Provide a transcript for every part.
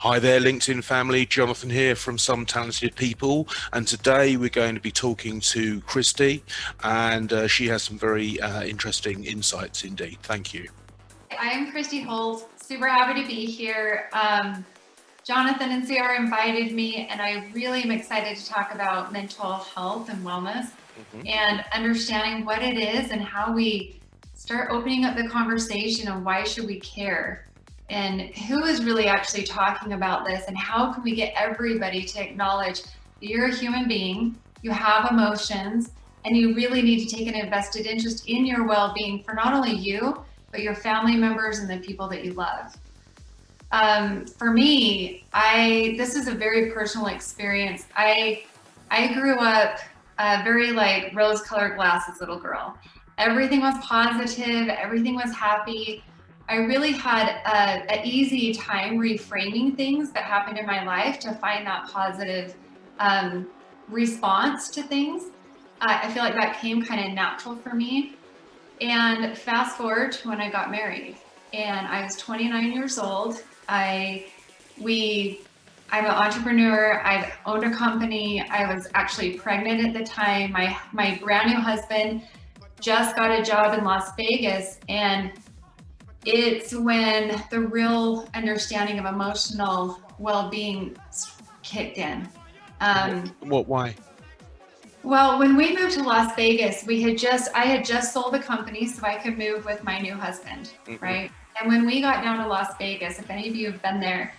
Hi there, LinkedIn family. Jonathan here from Some Talented People. And today we're going to be talking to Kristi, and she has some very interesting insights indeed. Thank you. I am Kristi Holt. Super happy to be here. Jonathan and CR invited me, and I really am excited to talk about mental health and wellness and understanding what it is and how we start opening up the conversation on why should we care and who is really actually talking about this and how can we get everybody to acknowledge that you're a human being, you have emotions, and you really need to take an invested interest in your well-being for not only you, but your family members and the people that you love. For me, this is a very personal experience. I grew up a very like rose-colored glasses little girl. Everything was positive, everything was happy. I really had an easy time reframing things that happened in my life to find that positive response to things. I feel like that came kind of natural for me. And fast forward to when I got married, and I was 29 years old. I'm an entrepreneur. I've owned a company. I was actually pregnant at the time. My brand new husband just got a job in Las Vegas, and it's when the real understanding of emotional well-being kicked in. Why? Well, when we moved to Las Vegas, I had just sold the company so I could move with my new husband, right? And when we got down to Las Vegas, if any of you have been there,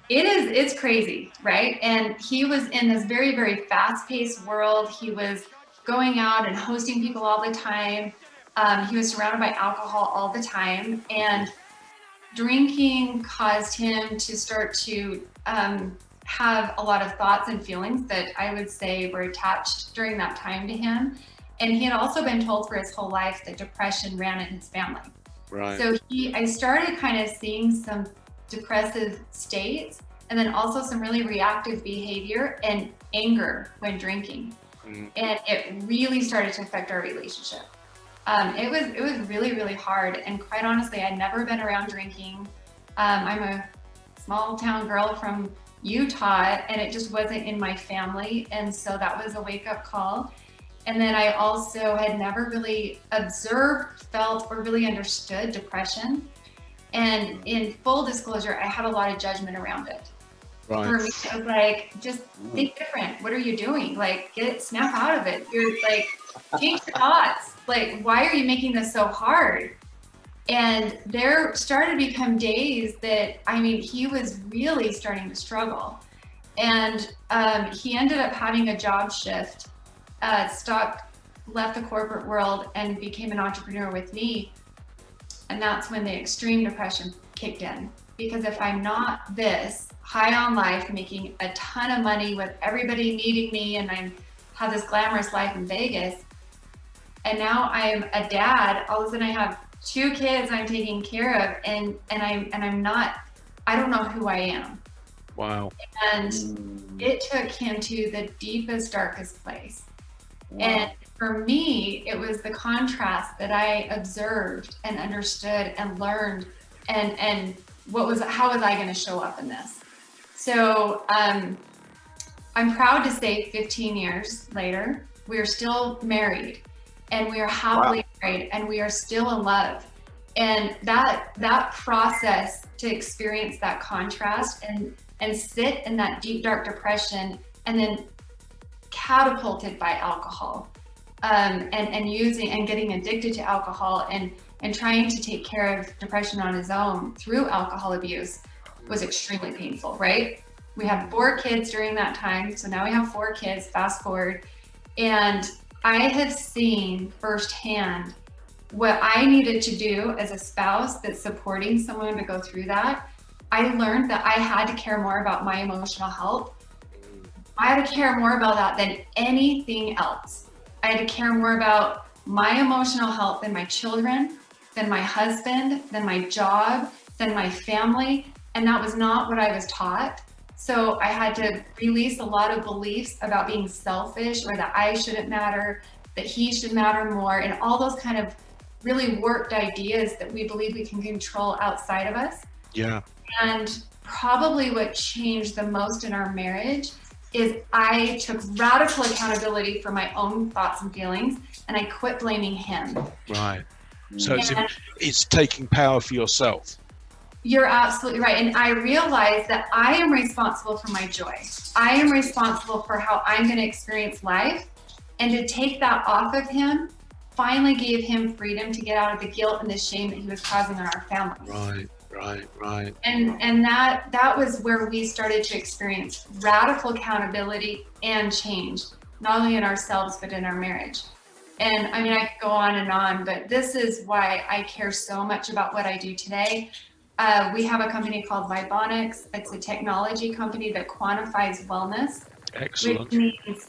it's crazy, right? And he was in this very, very fast-paced world. He was going out and hosting people all the time. He was surrounded by alcohol all the time, and drinking caused him to start to have a lot of thoughts and feelings that I would say were attached during that time to him. And he had also been told for his whole life that depression ran in his family. Right. So I started kind of seeing some depressive states and then also some really reactive behavior and anger when drinking. And it really started to affect our relationship. It was really, really hard. And quite honestly, I'd never been around drinking. I'm a small town girl from Utah, and it just wasn't in my family. And so that was a wake-up call. And then I also had never really observed, felt, or really understood depression. And in full disclosure, I had a lot of judgment around it. Right. For me, it was like, just think different. What are you doing? Like, snap out of it. You're like, change your thoughts. Like, why are you making this so hard? And there started to become days that, he was really starting to struggle. And he ended up having a job shift, left the corporate world and became an entrepreneur with me. And that's when the extreme depression kicked in. Because if I'm not this high on life, making a ton of money with everybody needing me, and I have this glamorous life in Vegas, and now I'm a dad, all of a sudden I have 2 kids I'm taking care of, and I don't know who I am. Wow. And it took him to the deepest, darkest place. Wow. And for me, it was the contrast that I observed and understood and learned, and how was I going to show up in this? So I'm proud to say 15 years later, we are still married, and we are happily married, and we are still in love. And that process to experience that contrast and sit in that deep, dark depression, and then catapulted by alcohol, and using and getting addicted to alcohol and trying to take care of depression on his own through alcohol abuse was extremely painful, right? We had 4 kids during that time. So now we have 4 kids, fast forward. And I have seen firsthand what I needed to do as a spouse that's supporting someone to go through that. I learned that I had to care more about my emotional health. I had to care more about that than anything else. I had to care more about my emotional health than my children, than my husband, than my job, than my family. And that was not what I was taught. So I had to release a lot of beliefs about being selfish, or that I shouldn't matter, that he should matter more, and all those kind of really warped ideas that we believe we can control outside of us. Yeah. And probably what changed the most in our marriage is I took radical accountability for my own thoughts and feelings, and I quit blaming him. Right. So And it's taking power for yourself. you're absolutely right. And I realized that I am responsible for my joy. I am responsible for how I'm going to experience life. And to take that off of him finally gave him freedom to get out of the guilt and the shame that he was causing on our family. Right. And that was where we started to experience radical accountability and change, not only in ourselves, but in our marriage. And I mean, I could go on, but this is why I care so much about what I do today. We have a company called Vibonics. It's a technology company that quantifies wellness. Excellent. Which means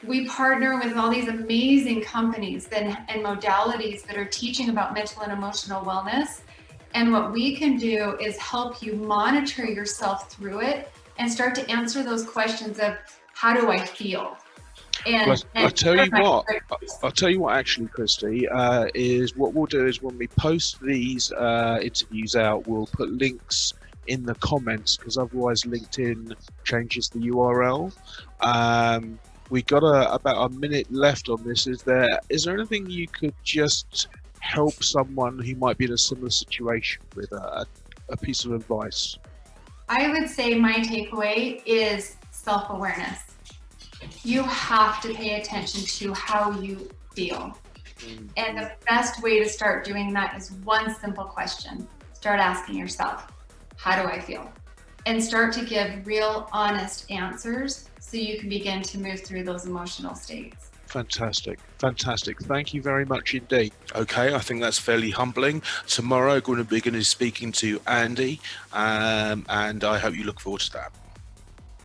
we partner with all these amazing companies and modalities that are teaching about mental and emotional wellness. And what we can do is help you monitor yourself through it and start to answer those questions of how do I feel? And I'll tell you what, actually, Kristi, is what we'll do is when we post these interviews out, we'll put links in the comments, because otherwise LinkedIn changes the URL. We got about a minute left on this. Is there anything you could just help someone who might be in a similar situation with a piece of advice? I would say my takeaway is self-awareness. You have to pay attention to how you feel. And the best way to start doing that is one simple question. Start asking yourself, how do I feel? And start to give real, honest answers so you can begin to move through those emotional states. Fantastic. Thank you very much indeed. Okay, I think that's fairly humbling. Tomorrow, we're going to be speaking to Andy, and I hope you look forward to that.